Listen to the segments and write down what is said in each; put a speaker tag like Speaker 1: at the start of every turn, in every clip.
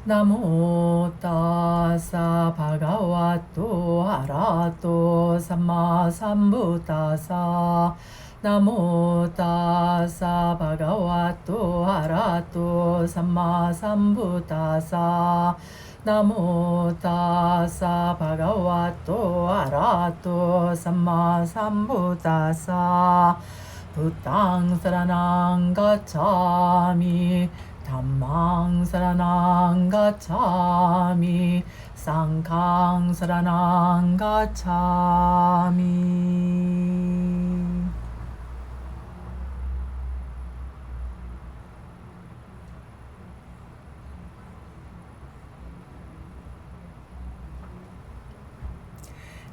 Speaker 1: 나모 따사 바가와토 아라토 삼마 삼부타사 나모 따사 바가와토 아라토 삼마 삼부타사 나모 따사 바가와토 아라토 삼마 삼부타사 부탕 사라낭 가차미 담망 사라낭 가차미 상캉 사라낭 가차미.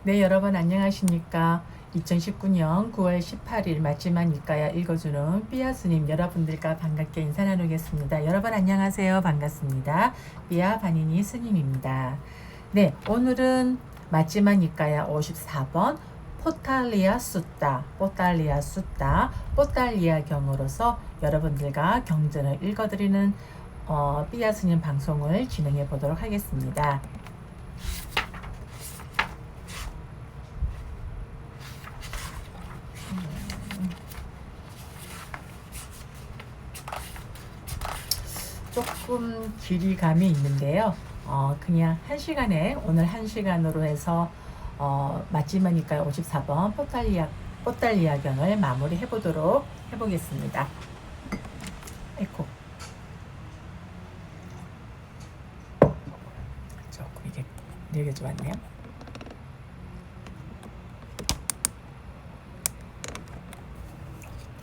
Speaker 1: 네, 여러분 안녕하십니까? 2019년 9월 18일 마지막 니까야 읽어주는 삐아 스님 여러분들과 반갑게 인사 나누겠습니다. 여러분 안녕하세요. 반갑습니다. 삐아 바니니 스님입니다. 네, 오늘은 마지막 니까야 54번 포탈리아 숫다, 포탈리아 경으로서 여러분들과 경전을 읽어드리는 삐아 스님 방송을 진행해 보도록 하겠습니다. 조금 길이감이 있는데요. 그냥 오늘 1시간으로 해서 마지막이니까 54번 포탈리아경을 마무리 해보겠습니다. 에코. 조금 이게 되게 좋았네요.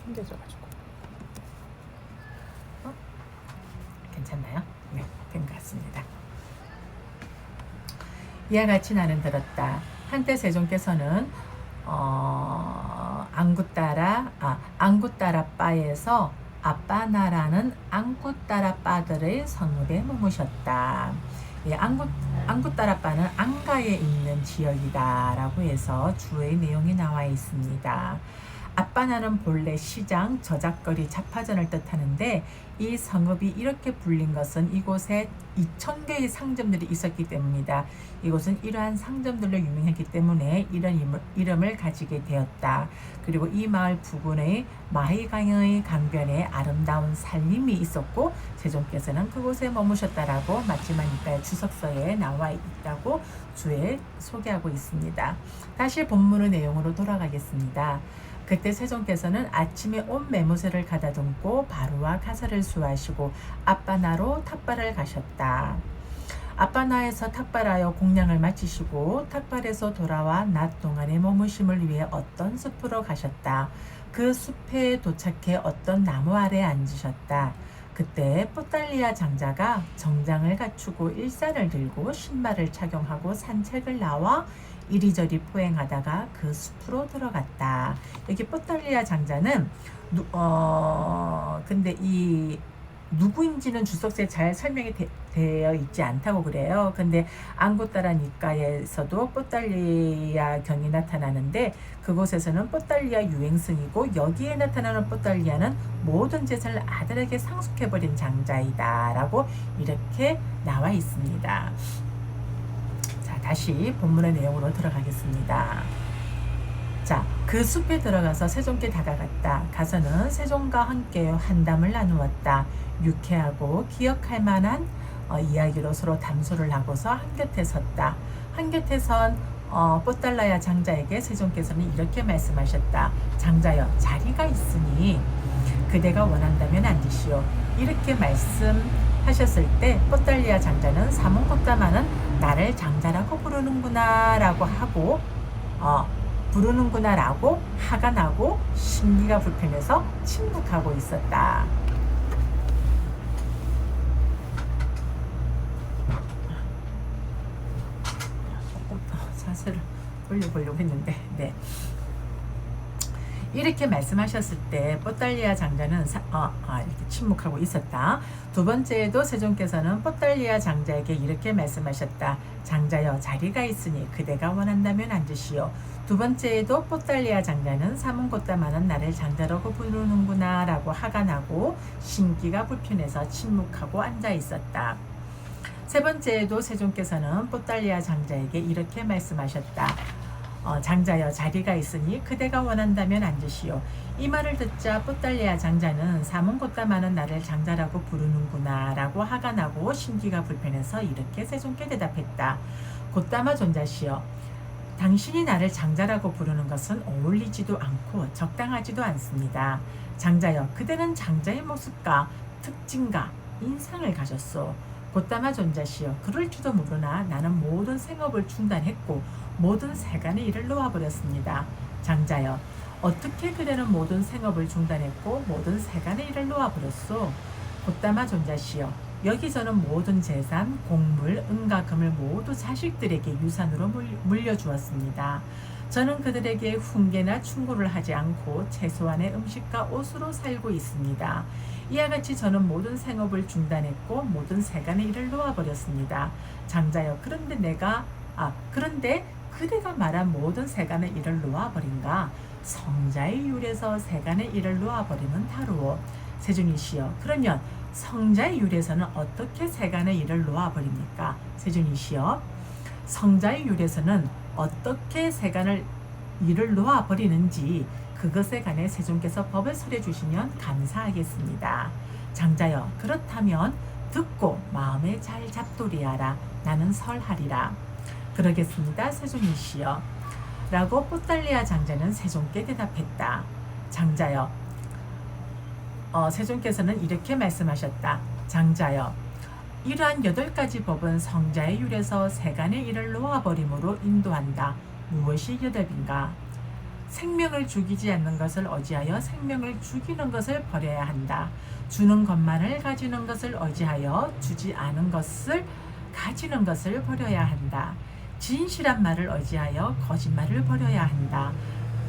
Speaker 1: 힘겨져가지고. 괜찮나요? 네, 된 것 같습니다. 이와 같이 나는 들었다. 한때 세종께서는 앙구따라 바에서 아빠나라는 앙구따라 바들의 성읍에 머무셨다. 예, 앙구따라 바는 앙가에 있는 지역이다라고 해서 주의 내용이 나와 있습니다. 아빠나는 본래 시장, 저작거리, 잡화전을 뜻하는데 이 성읍이 이렇게 불린 것은 이곳에 2000개의 상점들이 있었기 때문이다. 이곳은 이러한 상점들로 유명했기 때문에 이런 이름을 가지게 되었다. 그리고 이 마을 부근의 마히강의 강변에 아름다운 산림이 있었고 세종께서는 그곳에 머무셨다라고 마지막니까의 주석서에 나와 있다고 주에 소개하고 있습니다. 다시 본문의 내용으로 돌아가겠습니다. 그때 세종께서는 아침에 온 매무새를 가다듬고 바루와 가사를 수하시고 아빠나로 탁발을 가셨다. 아빠나에서 탁발하여 공양을 마치시고 탁발에서 돌아와 낮 동안의 머무심을 위해 어떤 숲으로 가셨다. 그 숲에 도착해 어떤 나무 아래 앉으셨다. 그때 포탈리아 장자가 정장을 갖추고 일산을 들고 신발을 착용하고 산책을 나와 이리저리 포행하다가 그 숲으로 들어갔다. 여기 포탈리아 장자는 근데 이 누구인지는 주석서에 잘 설명이 되어 있지 않다고 그래요. 근데 앙구따라 니까에서도 포탈리아 경이 나타나는데 그곳에서는 포탈리아 유행승이고 여기에 나타나는 포탈리아는 모든 재산을 아들에게 상속해버린 장자이다 라고 이렇게 나와 있습니다. 자, 다시 본문의 내용으로 들어가겠습니다. 자, 그 숲에 들어가서 세종께 다가갔다. 가서는 세종과 함께 한담을 나누었다. 유쾌하고 기억할 만한 이야기로 서로 담소를 하고서 한곁에 섰다. 한곁에 선 포탈리아 장자에게 세종께서는 이렇게 말씀하셨다. 장자여, 자리가 있으니 그대가 원한다면 앉으시오. 이렇게 말씀하셨을 때 포탈리아 장자는 사문꽃다마는 나를 장자라고 부르는구나 라고 하고 부르는구나 라고 화가 나고 심기가 불편해서 침묵하고 있었다. 자세를 돌려보려고 했는데 네. 이렇게 말씀하셨을 때 포탈리아 장자는 이렇게 침묵하고 있었다. 두 번째에도 세종께서는 포탈리아 장자에게 이렇게 말씀하셨다. 장자여, 자리가 있으니 그대가 원한다면 앉으시오. 두 번째에도 포탈리아 장자는 사문꽃다마는 나를 장자라고 부르는구나 라고 화가 나고 심기가 불편해서 침묵하고 앉아 있었다. 세 번째에도 세존께서는 뽀달리아 장자에게 이렇게 말씀하셨다. 장자여, 자리가 있으니 그대가 원한다면 앉으시오. 이 말을 듣자 뽀달리아 장자는 사문고따마는 나를 장자라고 부르는구나 라고 화가 나고 심기가 불편해서 이렇게 세존께 대답했다. 고따마 존자시여, 당신이 나를 장자라고 부르는 것은 어울리지도 않고 적당하지도 않습니다. 장자여, 그대는 장자의 모습과 특징과 인상을 가졌소. 고따마 존자시여, 그럴지도 모르나 나는 모든 생업을 중단했고 모든 세간의 일을 놓아버렸습니다. 장자여, 어떻게 그대는 모든 생업을 중단했고 모든 세간의 일을 놓아버렸소? 고따마 존자시여, 여기서는 모든 재산, 곡물, 은과 금을 모두 자식들에게 유산으로 물려주었습니다. 저는 그들에게 훈계나 충고를 하지 않고 최소한의 음식과 옷으로 살고 있습니다. 이와 같이 저는 모든 생업을 중단했고 모든 세간의 일을 놓아버렸습니다. 장자여, 그런데 그대가 말한 모든 세간의 일을 놓아버린가? 성자의 율에서 세간의 일을 놓아버리면 다루어. 세존이시여, 그러면 성자의 율에서는 어떻게 세간의 일을 놓아버립니까? 세존이시여, 성자의 율에서는 어떻게 세간을 일을 놓아버리는지 그것에 관해 세존께서 법을 설해 주시면 감사하겠습니다. 장자여, 그렇다면 듣고 마음에 잘 잡돌이하라. 나는 설하리라. 그러겠습니다, 세존이시여 라고 뽀달리아 장자는 세존께 대답했다. 장자여, 세존께서는 이렇게 말씀하셨다. 장자여, 이러한 8가지 법은 성자의 율에서 세간의 일을 놓아버림으로 인도한다. 무엇이 8인가? 생명을 죽이지 않는 것을 어지하여 생명을 죽이는 것을 버려야 한다. 주는 것만을 가지는 것을 어지하여 주지 않은 것을 가지는 것을 버려야 한다. 진실한 말을 어지하여 거짓말을 버려야 한다.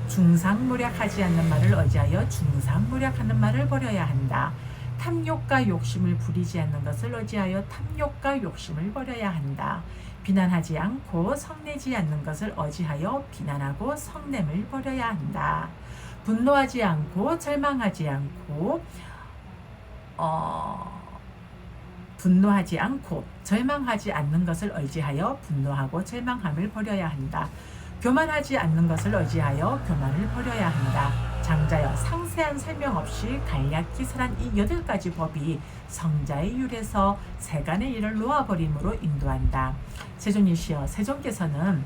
Speaker 1: 중상모략하지 않는 말을 어지하여 중상모략하는 말을 버려야 한다. 탐욕과 욕심을 부리지 않는 것을 어지하여 탐욕과 욕심을 버려야 한다. 비난하지 않고 성내지 않는 것을 어지하여 비난하고 성냄을 버려야 한다. 분노하지 않고 절망하지 않고 분노하지 않고 절망하지 않는 것을 의지하여 분노하고 절망함을 버려야 한다. 교만하지 않는 것을 의지하여 교만을 버려야 한다. 장자여, 상세한 설명 없이 간략히 설한 이 8가지 법이 성자의 율에서 세간의 일을 놓아버림으로 인도한다. 세존이시여, 세존께서는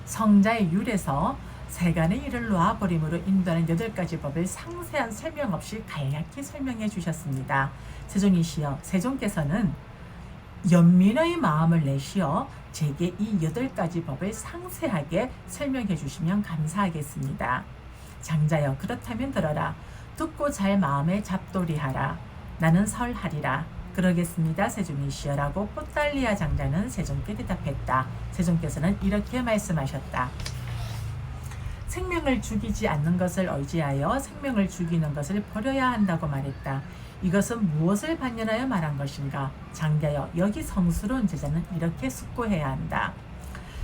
Speaker 1: 성자의 율에서 세간의 일을 놓아버림으로 인도하는 8가지 법을 상세한 설명 없이 간략히 설명해 주셨습니다. 세존이시여, 세존께서는 연민의 마음을 내시어 제게 이 8가지 법을 상세하게 설명해 주시면 감사하겠습니다. 장자여, 그렇다면 들어라. 듣고 잘 마음에 잡돌이하라. 나는 설하리라. 그러겠습니다, 세존이시여 라고 뽀달리아 장자는 세존께 대답했다. 세존께서는 이렇게 말씀하셨다. 생명을 죽이지 않는 것을 의지하여 생명을 죽이는 것을 버려야 한다고 말했다. 이것은 무엇을 반연하여 말한 것인가? 장자여, 여기 성스러운 제자는 이렇게 숙고해야 한다.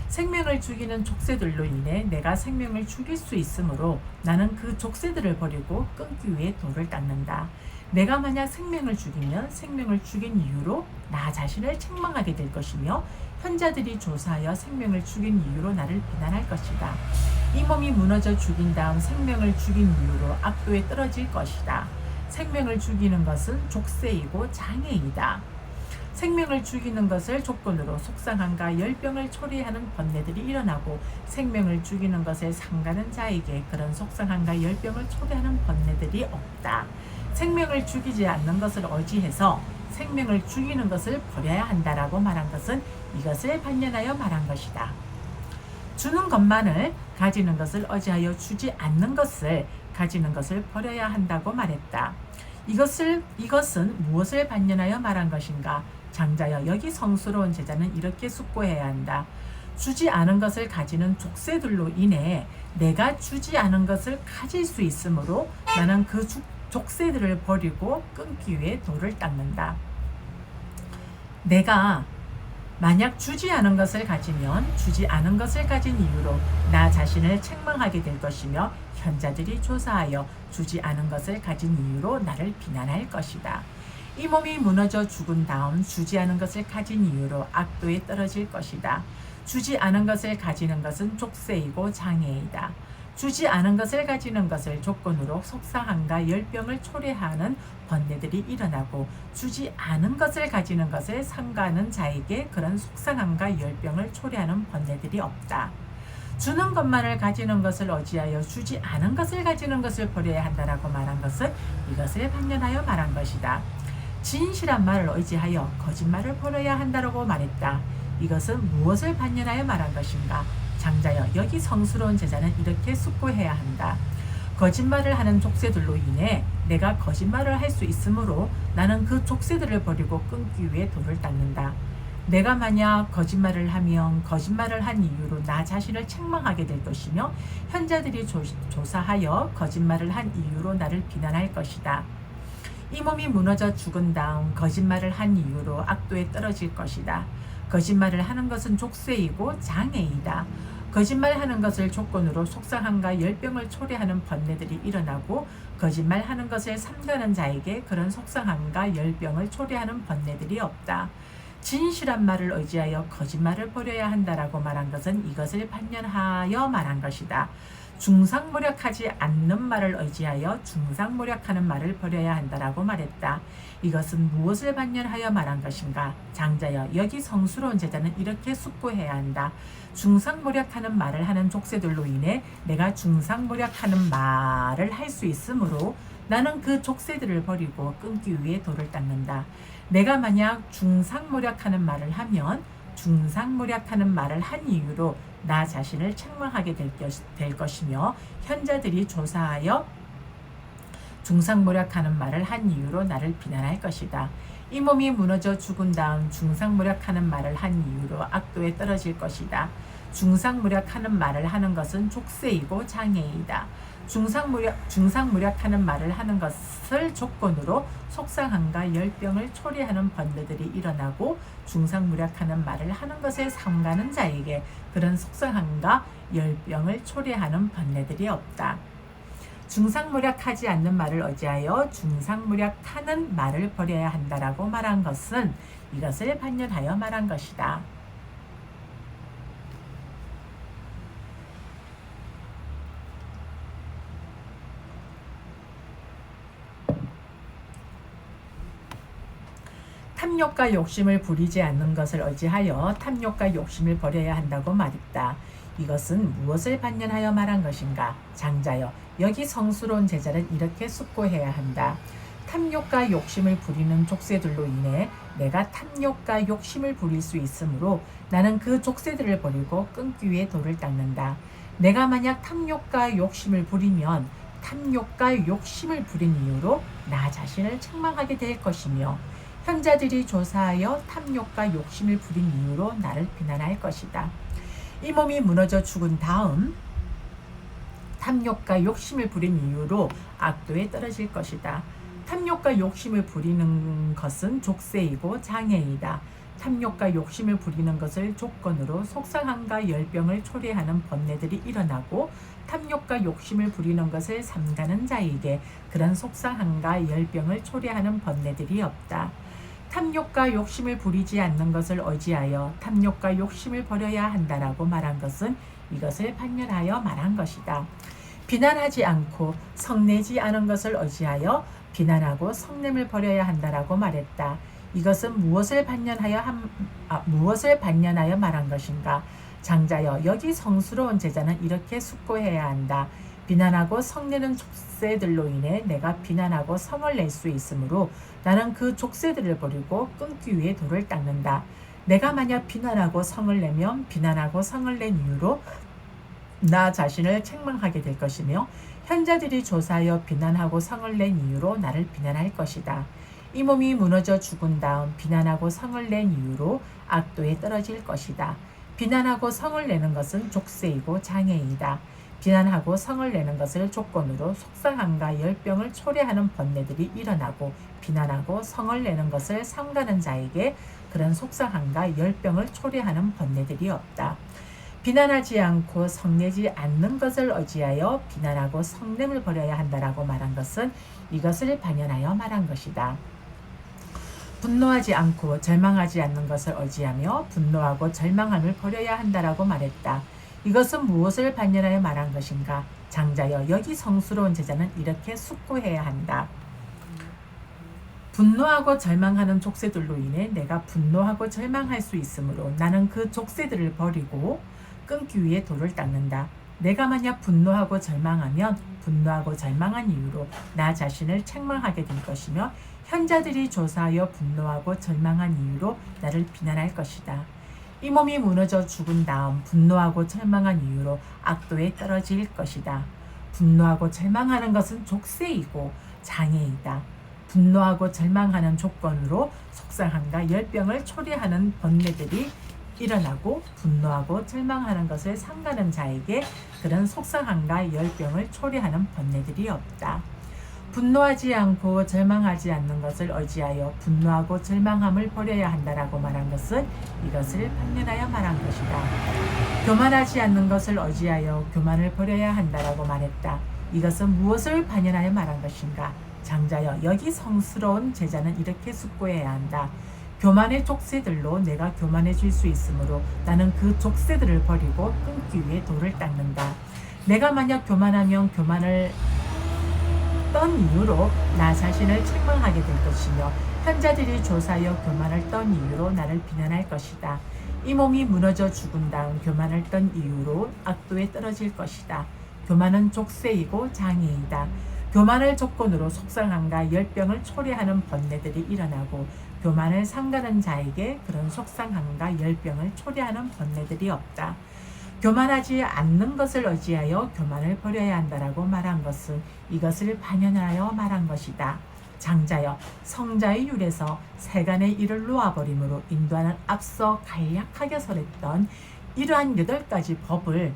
Speaker 1: 생명을 죽이는 족쇄들로 인해 내가 생명을 죽일 수 있으므로 나는 그 족쇄들을 버리고 끊기 위해 돌을 닦는다. 내가 만약 생명을 죽이면 생명을 죽인 이유로 나 자신을 책망하게 될 것이며 현자들이 조사하여 생명을 죽인 이유로 나를 비난할 것이다. 이 몸이 무너져 죽인 다음 생명을 죽인 이유로 악도에 떨어질 것이다. 생명을 죽이는 것은 족쇄이고 장애이다. 생명을 죽이는 것을 조건으로 속상함과 열병을 초래하는 번뇌들이 일어나고 생명을 죽이는 것에 상가는 자에게 그런 속상함과 열병을 초래하는 번뇌들이 없다. 생명을 죽이지 않는 것을 의지해서 생명을 죽이는 것을 버려야 한다라고 말한 것은 이것을 반연하여 말한 것이다. 주는 것만을 가지는 것을 의지하여 주지 않는 것을 가지는 것을 버려야 한다고 말했다. 이것은 무엇을 반연하여 말한 것인가? 장자여, 여기 성스러운 제자는 이렇게 숙고해야 한다. 주지 않은 것을 가지는 족쇄들로 인해 내가 주지 않은 것을 가질 수 있으므로 나는 그 족쇄들을 버리고 끊기 위해 돌을 닦는다. 내가 만약 주지 않은 것을 가지면 주지 않은 것을 가진 이유로 나 자신을 책망하게 될 것이며 현자들이 조사하여 주지 않은 것을 가진 이유로 나를 비난할 것이다. 이 몸이 무너져 죽은 다음 주지 않은 것을 가진 이유로 악도에 떨어질 것이다. 주지 않은 것을 가지는 것은 족쇄이고 장애이다. 주지 않은 것을 가지는 것을 조건으로 속상함과 열병을 초래하는 번뇌들이 일어나고, 주지 않은 것을 가지는 것을 삼가하는 자에게 그런 속상함과 열병을 초래하는 번뇌들이 없다. 주는 것만을 가지는 것을 의지하여 주지 않은 것을 가지는 것을 버려야 한다라고 말한 것은 이것을 반면하여 말한 것이다. 진실한 말을 의지하여 거짓말을 버려야 한다라고 말했다. 이것은 무엇을 반면하여 말한 것인가? 장자여, 여기 성스러운 제자는 이렇게 숙고해야 한다. 거짓말을 하는 족쇄들로 인해 내가 거짓말을 할 수 있으므로 나는 그 족쇄들을 버리고 끊기 위해 돌을 닦는다. 내가 만약 거짓말을 하면 거짓말을 한 이유로 나 자신을 책망하게 될 것이며, 현자들이 조사하여 거짓말을 한 이유로 나를 비난할 것이다. 이 몸이 무너져 죽은 다음 거짓말을 한 이유로 악도에 떨어질 것이다. 거짓말을 하는 것은 족쇄이고 장애이다. 거짓말하는 것을 조건으로 속상함과 열병을 초래하는 번뇌들이 일어나고, 거짓말하는 것을 삼가는 자에게 그런 속상함과 열병을 초래하는 번뇌들이 없다. 진실한 말을 의지하여 거짓말을 버려야 한다라고 말한 것은 이것을 반면하여 말한 것이다. 중상모략하지 않는 말을 의지하여 중상모략하는 말을 버려야 한다라고 말했다. 이것은 무엇을 반면하여 말한 것인가? 장자여, 여기 성스러운 제자는 이렇게 숙고해야 한다. 중상모략하는 말을 하는 족쇄들로 인해 내가 중상모략하는 말을 할 수 있으므로 나는 그 족쇄들을 버리고 끊기 위해 돌을 닦는다. 내가 만약 중상모략하는 말을 하면 중상모략하는 말을 한 이유로 나 자신을 책망하게 될 것이며, 현자들이 조사하여 중상모략하는 말을 한 이유로 나를 비난할 것이다. 이 몸이 무너져 죽은 다음 중상모략하는 말을 한 이유로 악도에 떨어질 것이다. 중상모략하는 말을 하는 것은 족쇄이고 장애이다. 중상모략하는 말을 하는 것을 조건으로 속상함과 열병을 초래하는 번뇌들이 일어나고, 중상모략하는 말을 하는 것에 삼가는 자에게 그런 속상함과 열병을 초래하는 번뇌들이 없다. 중상모략하지 않는 말을 의지하여 중상모략하는 말을 버려야 한다라고 말한 것은 이것을 반면하여 말한 것이다. 탐욕과 욕심을 부리지 않는 것을 의지하여 탐욕과 욕심을 버려야 한다고 말했다. 이것은 무엇을 반면하여 말한 것인가? 장자여, 여기 성스러운 제자는 이렇게 숙고해야 한다. 탐욕과 욕심을 부리는 족쇄들로 인해 내가 탐욕과 욕심을 부릴 수 있으므로 나는 그 족쇄들을 버리고 끊기 위해 돌을 닦는다. 내가 만약 탐욕과 욕심을 부리면 탐욕과 욕심을 부린 이유로 나 자신을 책망하게 될 것이며, 현자들이 조사하여 탐욕과 욕심을 부린 이유로 나를 비난할 것이다. 이 몸이 무너져 죽은 다음 탐욕과 욕심을 부린 이유로 악도에 떨어질 것이다. 탐욕과 욕심을 부리는 것은 족쇄이고 장애이다. 탐욕과 욕심을 부리는 것을 조건으로 속상함과 열병을 초래하는 번뇌들이 일어나고, 탐욕과 욕심을 부리는 것을 삼가는 자에게 그런 속상함과 열병을 초래하는 번뇌들이 없다. 탐욕과 욕심을 부리지 않는 것을 의지하여 탐욕과 욕심을 버려야 한다라고 말한 것은 이것을 반면하여 말한 것이다. 비난하지 않고 성내지 않은 것을 의지하여 비난하고 성냄을 버려야 한다라고 말했다. 이것은 무엇을 반면하여 말한 것인가? 장자여, 여기 성스러운 제자는 이렇게 숙고해야 한다. 비난하고 성내는 족쇄들로 인해 내가 비난하고 성을 낼 수 있으므로 나는 그 족쇄들을 버리고 끊기 위해 돌을 닦는다. 내가 만약 비난하고 성을 내면 비난하고 성을 낸 이유로 나 자신을 책망하게 될 것이며, 현자들이 조사하여 비난하고 성을 낸 이유로 나를 비난할 것이다. 이 몸이 무너져 죽은 다음 비난하고 성을 낸 이유로 악도에 떨어질 것이다. 비난하고 성을 내는 것은 족쇄이고 장애이다. 비난하고 성을 내는 것을 조건으로 속상함과 열병을 초래하는 번뇌들이 일어나고, 비난하고 성을 내는 것을 삼가는 자에게 그런 속상함과 열병을 초래하는 번뇌들이 없다. 비난하지 않고 성내지 않는 것을 의지하여 비난하고 성냄을 버려야 한다라고 말한 것은 이것을 반면하여 말한 것이다. 분노하지 않고 절망하지 않는 것을 의지하며 분노하고 절망함을 버려야 한다라고 말했다. 이것은 무엇을 반면하여 말한 것인가? 장자여, 여기 성스러운 제자는 이렇게 숙고해야 한다. 분노하고 절망하는 족쇄들로 인해 내가 분노하고 절망할 수 있으므로 나는 그 족쇄들을 버리고 끊기 위해 돌을 닦는다. 내가 만약 분노하고 절망하면 분노하고 절망한 이유로 나 자신을 책망하게 될 것이며 현자들이 조사하여 분노하고 절망한 이유로 나를 비난할 것이다. 이 몸이 무너져 죽은 다음 분노하고 절망한 이유로 악도에 떨어질 것이다. 분노하고 절망하는 것은 족쇄이고 장애이다. 분노하고 절망하는 조건으로 속상함과 열병을 초래하는 번뇌들이 일어나고 분노하고 절망하는 것을 삼가는 자에게 그런 속상함과 열병을 초래하는 번뇌들이 없다. 분노하지 않고 절망하지 않는 것을 의지하여 분노하고 절망함을 버려야 한다라고 말한 것은 이것을 반면하여 말한 것이다. 교만하지 않는 것을 의지하여 교만을 버려야 한다라고 말했다. 이것은 무엇을 반면하여 말한 것인가? 장자여, 여기 성스러운 제자는 이렇게 숙고해야 한다. 교만의 족쇄들로 내가 교만해질 수 있으므로 나는 그 족쇄들을 버리고 끊기 위해 돌을 닦는다. 내가 만약 교만하면 교만을 떤 이유로 나 자신을 책망하게 될 것이며 현자들이 조사하여 교만을 떤 이유로 나를 비난할 것이다. 이 몸이 무너져 죽은 다음 교만을 떤 이유로 악도에 떨어질 것이다. 교만은 족쇄이고 장애이다. 교만을 조건으로 속상함과 열병을 초래하는 번뇌들이 일어나고 교만을 삼가는 자에게 그런 속상함과 열병을 초래하는 번뇌들이 없다. 교만하지 않는 것을 의지하여 교만을 버려야 한다라고 말한 것은 이것을 반영하여 말한 것이다. 장자여, 성자의 율에서 세간의 일을 놓아버림으로 인도하는 앞서 간략하게 설했던 이러한 8가지 법을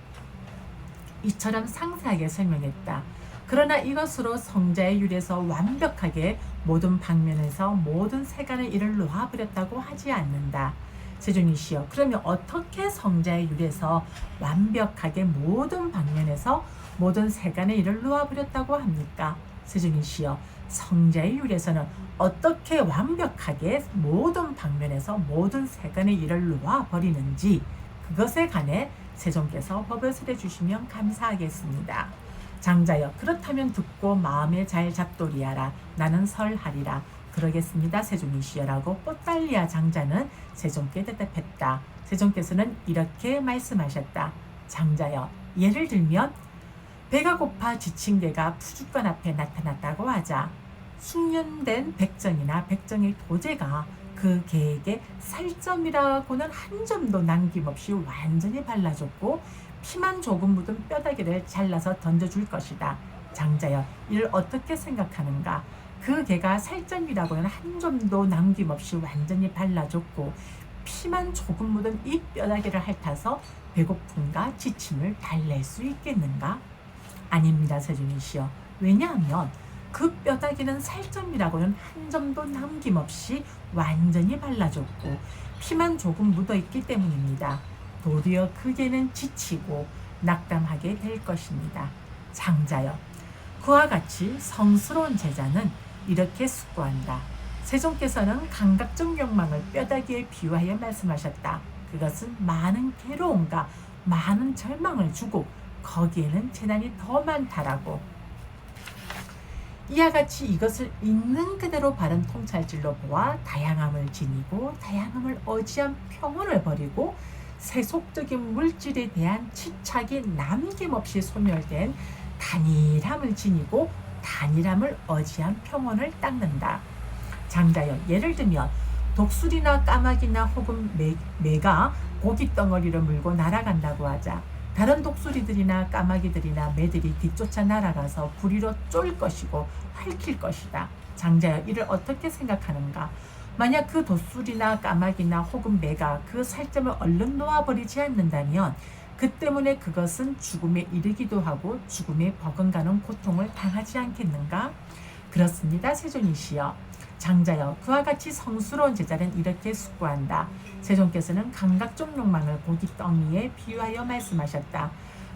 Speaker 1: 이처럼 상세하게 설명했다. 그러나 이것으로 성자의 율에서 완벽하게 모든 방면에서 모든 세간의 일을 놓아버렸다고 하지 않는다. 세존이시여, 그러면 어떻게 성자의 율에서 완벽하게 모든 방면에서 모든 세간의 일을 놓아버렸다고 합니까? 세존이시여, 성자의 율에서는 어떻게 완벽하게 모든 방면에서 모든 세간의 일을 놓아버리는지 그것에 관해 세존께서 법을 설해 주시면 감사하겠습니다. 장자여, 그렇다면 듣고 마음에 잘 잡돌이하라. 나는 설하리라. 그러겠습니다, 세존이시여라고 뽀달리아 장자는 세존께 대답했다. 세존께서는 이렇게 말씀하셨다. 장자여, 예를 들면 배가 고파 지친 개가 푸주간 앞에 나타났다고 하자 숙련된 백정이나 백정의 도제가 그 개에게 살점이라고는 한 점도 남김없이 완전히 발라줬고 피만 조금 묻은 뼈다귀를 잘라서 던져줄 것이다. 장자여, 이를 어떻게 생각하는가? 그 개가 살점이라고는 한 점도 남김없이 완전히 발라줬고 피만 조금 묻은 이 뼈다귀를 핥아서 배고픔과 지침을 달랠 수 있겠는가? 아닙니다, 세존이시여. 왜냐하면 그 뼈다귀는 살점이라고는 한 점도 남김없이 완전히 발라줬고 피만 조금 묻어있기 때문입니다. 도리어 그 개는 지치고 낙담하게 될 것입니다. 장자여, 그와 같이 성스러운 제자는 이렇게 숙고한다. 세존께서는 감각적 욕망을 뼈다귀에 비유하여 말씀하셨다. 그것은 많은 괴로움과 많은 절망을 주고 거기에는 재난이 더 많다라고. 이와 같이 이것을 있는 그대로 바른 통찰질로 보아 다양함을 지니고 다양함을 의지한 평온을 버리고 세속적인 물질에 대한 집착이 남김없이 소멸된 단일함을 지니고 단일함을 의지한 평온을 닦는다. 장자여, 예를 들면 독수리나 까마귀나 혹은 매가 고기 덩어리를 물고 날아간다고 하자 다른 독수리들이나 까마귀들이나 매들이 뒤쫓아 날아가서 부리로 쫄 것이고 핥힐 것이다. 장자여, 이를 어떻게 생각하는가? 만약 그 독수리나 까마귀나 혹은 매가 그 살점을 얼른 놓아버리지 않는다면 그 때문에 그것은 죽음에 이르기도 하고 죽음에 버금가는 고통을 당하지 않겠는가? 그렇습니다, 세존이시여. 장자여, 그와 같이 성스러운 제자는 이렇게 숙고한다. 세존께서는 감각적 욕망을 고기 덩이에 비유하여 말씀하셨다.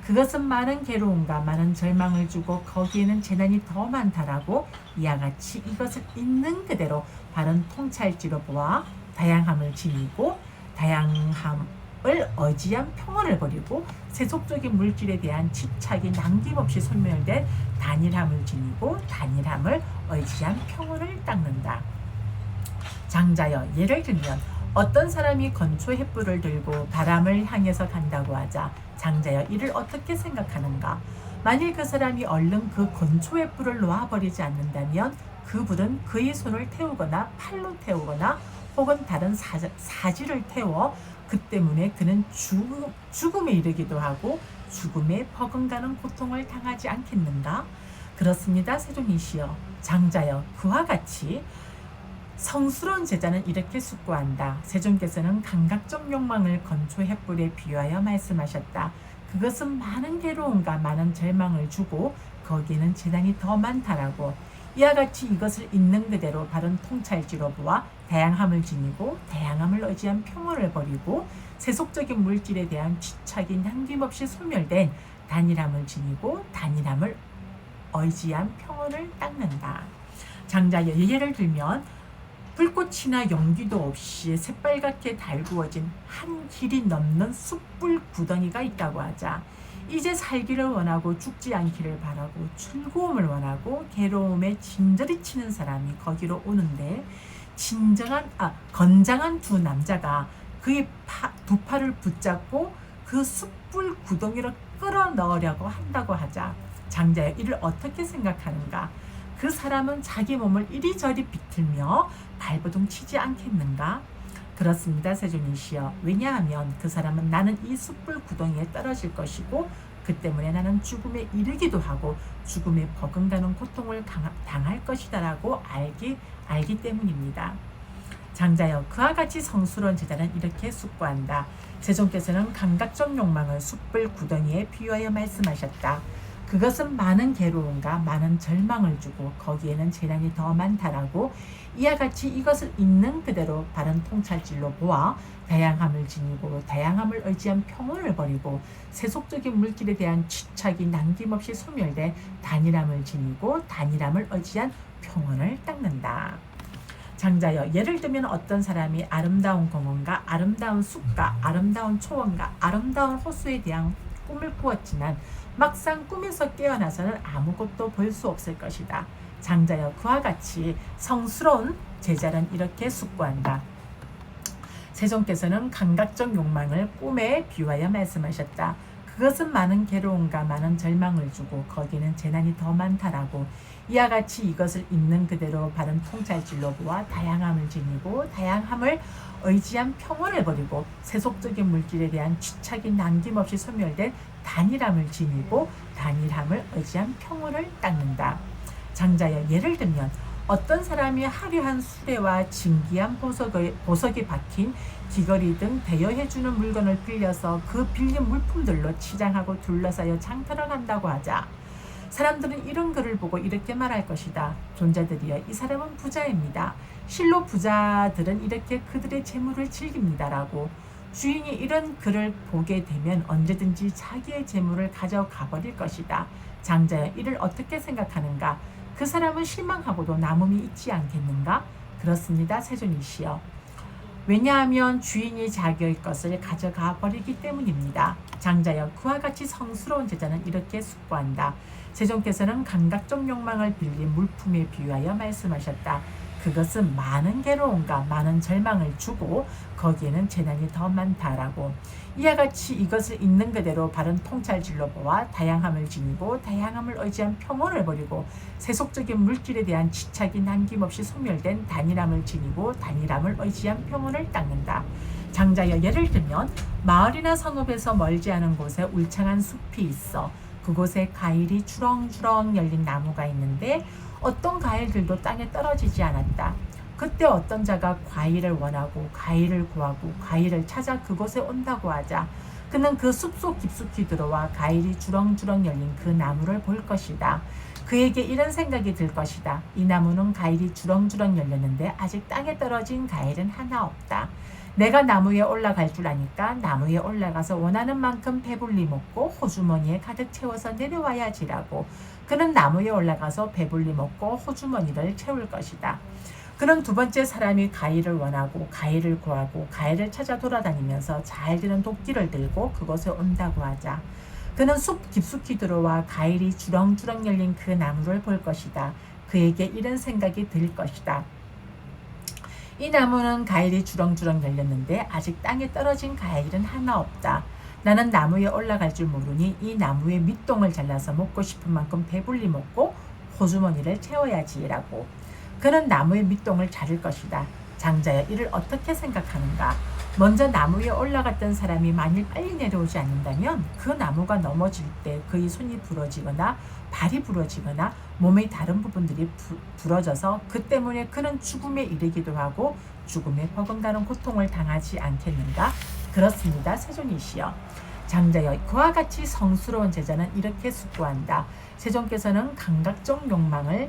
Speaker 1: 그것은 많은 괴로움과 많은 절망을 주고 거기에는 재난이 더 많다라고 이와 같이 이것을 있는 그대로 바른 통찰지로 보아 다양함을 지니고 다양함을 의지한 평온을 버리고 세속적인 물질에 대한 집착이 남김없이 소멸된 단일함을 지니고 단일함을 의지한 평온을 닦는다. 장자여, 예를 들면 어떤 사람이 건초 횃불을 들고 바람을 향해서 간다고 하자 장자여, 이를 어떻게 생각하는가? 만일 그 사람이 얼른 그 건초 횃불을 놓아버리지 않는다면 그 불은 그의 손을 태우거나 팔로 태우거나 혹은 다른 사지를 태워 그 때문에 그는 죽음에 이르기도 하고 죽음에 버금가는 고통을 당하지 않겠는가? 그렇습니다, 세존이시여. 장자여, 그와 같이 성스러운 제자는 이렇게 숙고한다. 세존께서는 감각적 욕망을 건초 횃불에 비유하여 말씀하셨다. 그것은 많은 괴로움과 많은 절망을 주고 거기에는 재난이 더 많다라고. 이와 같이 이것을 있는 그대로 바른 통찰지로 보아 다양함을 지니고 다양함을 의지한 평온을 버리고 세속적인 물질에 대한 집착이 남김없이 소멸된 단일함을 지니고 단일함을 의지한 평온을 닦는다. 장자여, 예를 들면 불꽃이나 연기도 없이 새빨갛게 달구어진 한 길이 넘는 숯불 구덩이가 있다고 하자. 이제 살기를 원하고 죽지 않기를 바라고 즐거움을 원하고 괴로움에 진저리 치는 사람이 거기로 오는데 건장한 두 남자가 그의 두 팔을 붙잡고 그 숯불 구덩이로 끌어넣으려고 한다고 하자. 장자여, 이를 어떻게 생각하는가? 그 사람은 자기 몸을 이리저리 비틀며 발버둥 치지 않겠는가? 그렇습니다, 세존이시여. 왜냐하면 그 사람은 나는 이 숯불 구덩이에 떨어질 것이고 그 때문에 나는 죽음에 이르기도 하고 죽음에 버금가는 고통을 당할 것이다라고 알기 때문입니다. 장자여, 그와 같이 성스러운 제자는 이렇게 숙고한다. 세존께서는 감각적 욕망을 숯불 구덩이에 비유하여 말씀하셨다. 그것은 많은 괴로움과 많은 절망을 주고 거기에는 재난이 더 많다라고. 이와 같이 이것을 있는 그대로 바른 통찰질로 보아 다양함을 지니고 다양함을 의지한 평온을 버리고 세속적인 물질에 대한 집착이 남김없이 소멸된 단일함을 지니고 단일함을 의지한 평온을 닦는다. 장자여, 예를 들면 어떤 사람이 아름다운 공원과 아름다운 숲과 아름다운 초원과 아름다운 호수에 대한 꿈을 꾸었지만 막상 꿈에서 깨어나서는 아무것도 볼 수 없을 것이다. 장자여, 그와 같이 성스러운 제자는 이렇게 숙고한다. 세존께서는 감각적 욕망을 꿈에 비유하여 말씀하셨다. 그것은 많은 괴로움과 많은 절망을 주고 거기는 재난이 더 많다라고. 이와 같이 이것을 있는 그대로 바른 통찰질로 보아 다양함을 지니고 다양함을 의지한 평온을 버리고 세속적인 물질에 대한 집착이 남김없이 소멸된 단일함을 지니고 단일함을 의지한 평온을 닦는다. 장자여, 예를 들면 어떤 사람이 화려한 수레와 진기한 보석이 박힌 귀걸이 등 대여해주는 물건을 빌려서 그 빌린 물품들로 치장하고 둘러싸여 장터를 간다고 하자. 사람들은 이런 글을 보고 이렇게 말할 것이다. 존자들이여, 이 사람은 부자입니다. 실로 부자들은 이렇게 그들의 재물을 즐깁니다라고. 주인이 이런 글을 보게 되면 언제든지 자기의 재물을 가져가 버릴 것이다. 장자여, 이를 어떻게 생각하는가? 그 사람은 실망하고도 남음이 있지 않겠는가? 그렇습니다, 세존이시여. 왜냐하면 주인이 자기의 것을 가져가 버리기 때문입니다. 장자여, 그와 같이 성스러운 제자는 이렇게 숙고한다. 세존께서는 감각적 욕망을 빌린 물품에 비유하여 말씀하셨다. 그것은 많은 괴로움과 많은 절망을 주고 거기에는 재난이 더 많다라고. 이와 같이 이것을 있는 그대로 바른 통찰질로 보아 다양함을 지니고 다양함을 의지한 평온을 버리고 세속적인 물질에 대한 집착이 남김없이 소멸된 단일함을 지니고 단일함을 의지한 평온을 닦는다. 장자여, 예를 들면 마을이나 성읍에서 멀지 않은 곳에 울창한 숲이 있어. 그곳에 과일이 주렁주렁 열린 나무가 있는데 어떤 과일들도 땅에 떨어지지 않았다. 그때 어떤 자가 과일을 원하고 과일을 구하고 과일을 찾아 그곳에 온다고 하자. 그는 그 숲속 깊숙이 들어와 과일이 주렁주렁 열린 그 나무를 볼 것이다. 그에게 이런 생각이 들 것이다. 이 나무는 과일이 주렁주렁 열렸는데 아직 땅에 떨어진 과일은 하나 없다. 내가 나무에 올라갈 줄 아니까 나무에 올라가서 원하는 만큼 배불리 먹고 호주머니에 가득 채워서 내려와야지라고. 그는 나무에 올라가서 배불리 먹고 호주머니를 채울 것이다. 그는 두 번째 사람이 가위를 원하고 가위를 구하고 가위를 찾아 돌아다니면서 잘 드는 도끼를 들고 그곳에 온다고 하자. 그는 숲 깊숙이 들어와 가위이 주렁주렁 열린 그 나무를 볼 것이다. 그에게 이런 생각이 들 것이다. 이 나무는 가일이 주렁주렁 열렸는데 아직 땅에 떨어진 가일은 하나 없다. 나는 나무에 올라갈 줄 모르니 이 나무의 밑동을 잘라서 먹고 싶은 만큼 배불리 먹고 호주머니를 채워야지라고. 그는 나무의 밑동을 자를 것이다. 장자여, 이를 어떻게 생각하는가? 먼저 나무에 올라갔던 사람이 만일 빨리 내려오지 않는다면 그 나무가 넘어질 때 그의 손이 부러지거나 발이 부러지거나 몸의 다른 부분들이 부러져서 그 때문에 그는 죽음에 이르기도 하고 죽음에 버금가는 고통을 당하지 않겠는가? 그렇습니다, 세존이시여. 장자여, 그와 같이 성스러운 제자는 이렇게 숙고한다. 세존께서는 감각적 욕망을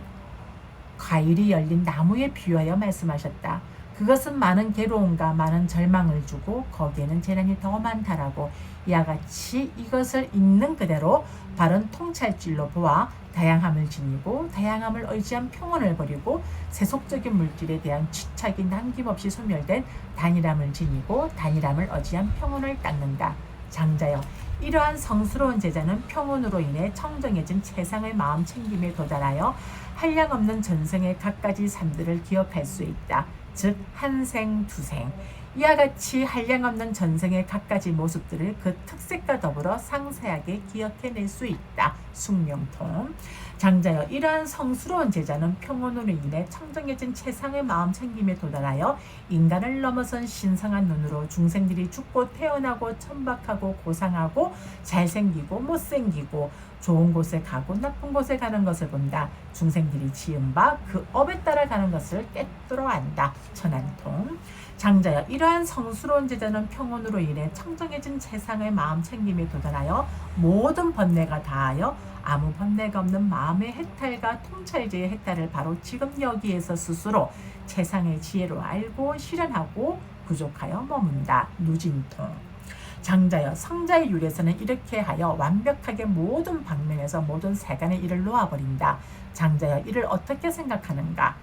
Speaker 1: 과일이 열린 나무에 비유하여 말씀하셨다. 그것은 많은 괴로움과 많은 절망을 주고 거기에는 재난이 더 많다라고. 이와 같이 이것을 있는 그대로 바른 통찰질로 보아 다양함을 지니고 다양함을 의지한 평온을 버리고 세속적인 물질에 대한 집착이 남김없이 소멸된 단일함을 지니고 단일함을 의지한 평온을 닦는다. 장자여, 이러한 성스러운 제자는 평온으로 인해 청정해진 최상의 마음 챙김에 도달하여 한량없는 전생의 갖가지 삶들을 기억할 수 있다. 즉 한생 두생, 이와 같이 한량없는 전생의 갖가지 모습들을 그 특색과 더불어 상세하게 기억해낼 수 있다. 숙명통. 장자여, 이러한 성스러운 제자는 평온으로 인해 청정해진 최상의 마음 챙김에 도달하여 인간을 넘어선 신성한 눈으로 중생들이 죽고 태어나고 천박하고 고상하고 잘생기고 못생기고 좋은 곳에 가고 나쁜 곳에 가는 것을 본다. 중생들이 지은 바 그 업에 따라 가는 것을 깨뜨려 안다. 천안통. 장자여, 이러한 성스러운 제자는 평온으로 인해 청정해진 세상의 마음 챙김에 도달하여 모든 번뇌가 다하여 아무 번뇌가 없는 마음의 해탈과 통찰제의 해탈을 바로 지금 여기에서 스스로 세상의 지혜로 알고 실현하고 부족하여 머문다. 누진통. 장자여, 성자의 율에서는 이렇게 하여 완벽하게 모든 방면에서 모든 세간의 일을 놓아버린다. 장자여, 이를 어떻게 생각하는가?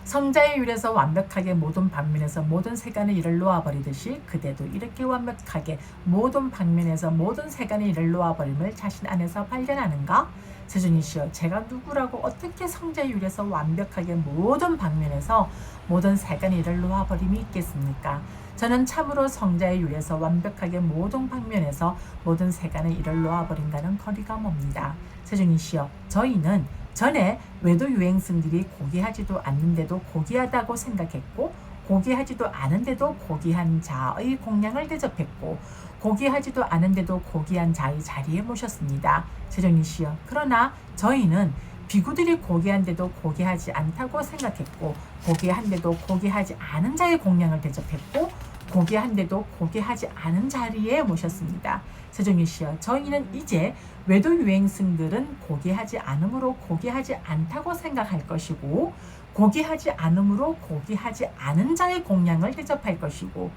Speaker 1: 성자의 율에서 완벽하게 모든 방면에서 모든 세간의 일을 놓아버리듯이 그대도 이렇게 완벽하게 모든 방면에서 모든 세간의 일을 놓아버림을 자신 안에서 발견하는가? 세존이시여, 제가 누구라고 어떻게 성자의 율에서 완벽하게 모든 방면에서 모든 세간의 일을 놓아버림이 있겠습니까? 저는 참으로 성자의 율에서 완벽하게 모든 방면에서 모든 세간의 일을 놓아버린다는 거리가 멉니다. 세존이시여, 저희는 전에 외도 유행승들이 고귀하지도 않는데도 고귀하다고 생각했고 고귀하지도 않은데도 고귀한 자의 공양을 대접했고 고귀하지도 않은데도 고귀한 자의 자리에 모셨습니다. 세존이시여, 그러나 저희는 비구들이 고귀한데도 고귀하지 않다고 생각했고 고귀한데도 고귀하지 않은 자의 공양을 대접했고 고귀한데도 고귀하지 않은 자리에 모셨습니다. 세존이시여, 저희는 이제 외도 유행승들은 고귀하지 않으므로 고귀하지 않다고 생각할 것이고 고귀하지 않으므로 고귀하지 않은 자의 공양을 대접할 것이고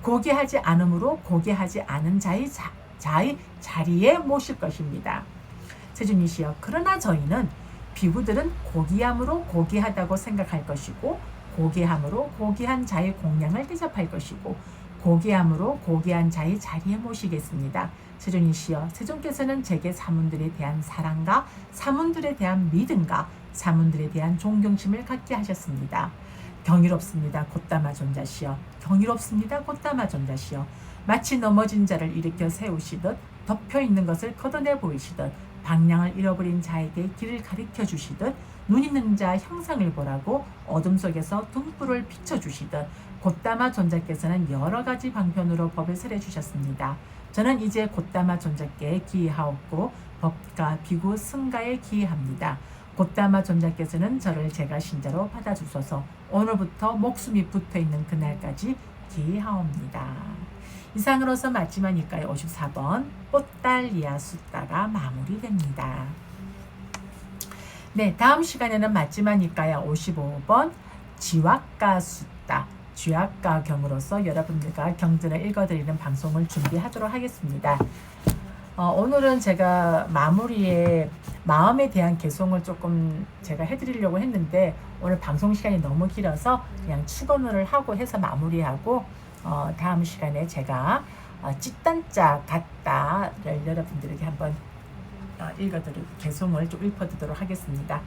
Speaker 1: 고귀하지 않으므로 고귀하지 않은 자의 자리에 모실 것입니다. 세존이시여, 그러나 저희는 비구들은 고귀함으로 고귀하다고 생각할 것이고 고귀함으로 고귀한 자의 공양을 대접할 것이고 고귀함으로 고귀한 자의 자리에 모시겠습니다. 세존이시여, 세존께서는 제게 사문들에 대한 사랑과 사문들에 대한 믿음과 사문들에 대한 존경심을 갖게 하셨습니다. 경이롭습니다. 곧다마 존자시여. 경이롭습니다. 곧다마 존자시여. 마치 넘어진 자를 일으켜 세우시듯 덮여 있는 것을 걷어내 보이시듯 방향을 잃어버린 자에게 길을 가리켜 주시듯 눈 있는 자 형상을 보라고 어둠 속에서 등불을 비춰주시듯 곧다마 존자께서는 여러 가지 방편으로 법을 설해 주셨습니다. 저는 이제 곧다마 존자께 기이하옵고 법과 비구 승가에 기이합니다. 곧다마 존자께서는 저를 제가 신자로 받아주소서. 오늘부터 목숨이 붙어있는 그날까지 기이하옵니다. 이상으로서 마지막 니까의 54번 뽀달리아 숫다가 마무리됩니다. 네, 다음 시간에는 마지막 니까의 55번 지왁가 숫다, 쥐약가 경으로서 여러분들과 경전을 읽어드리는 방송을 준비하도록 하겠습니다. 오늘은 제가 마무리에 마음에 대한 개송을 조금 제가 해드리려고 했는데 오늘 방송 시간이 너무 길어서 그냥 축원을 하고 해서 마무리하고 다음 시간에 제가 찌단자 같다를 여러분들에게 한번 읽어드리고 개송을 좀 읽어드리도록 하겠습니다.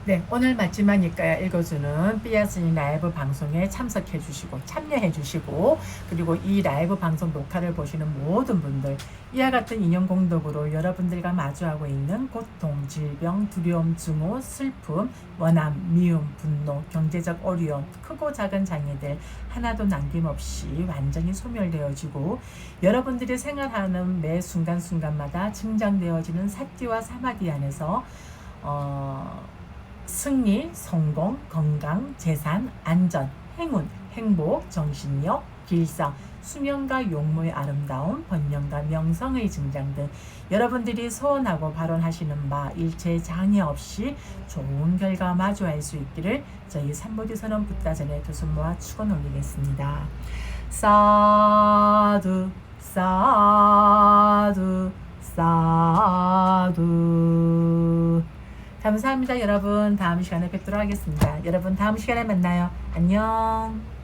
Speaker 1: 네, 오늘 마지막이니까 읽어주는 삐아스님 라이브 방송에 참석해 주시고 참여해 주시고 그리고 이 라이브 방송 녹화를 보시는 모든 분들 이와 같은 인연공덕으로 여러분들과 마주하고 있는 고통, 질병, 두려움, 증오, 슬픔, 원함, 미움, 분노, 경제적 어려움, 크고 작은 장애들 하나도 남김없이 완전히 소멸되어지고 여러분들이 생활하는 매 순간순간마다 증장되어지는 사띠와 사마디 안에서 승리, 성공, 건강, 재산, 안전, 행운, 행복, 정신력, 길상, 수명과 용모의 아름다움, 번영과 명성의 증장 등 여러분들이 소원하고 발언하시는 바 일체 장애 없이 좋은 결과 마주할 수 있기를 저희 삼보디선언 붓다전에 두 손 모아 축원 올리겠습니다. 사두 사두 사두. 감사합니다. 여러분 다음 시간에 뵙도록 하겠습니다. 여러분 다음 시간에 만나요. 안녕.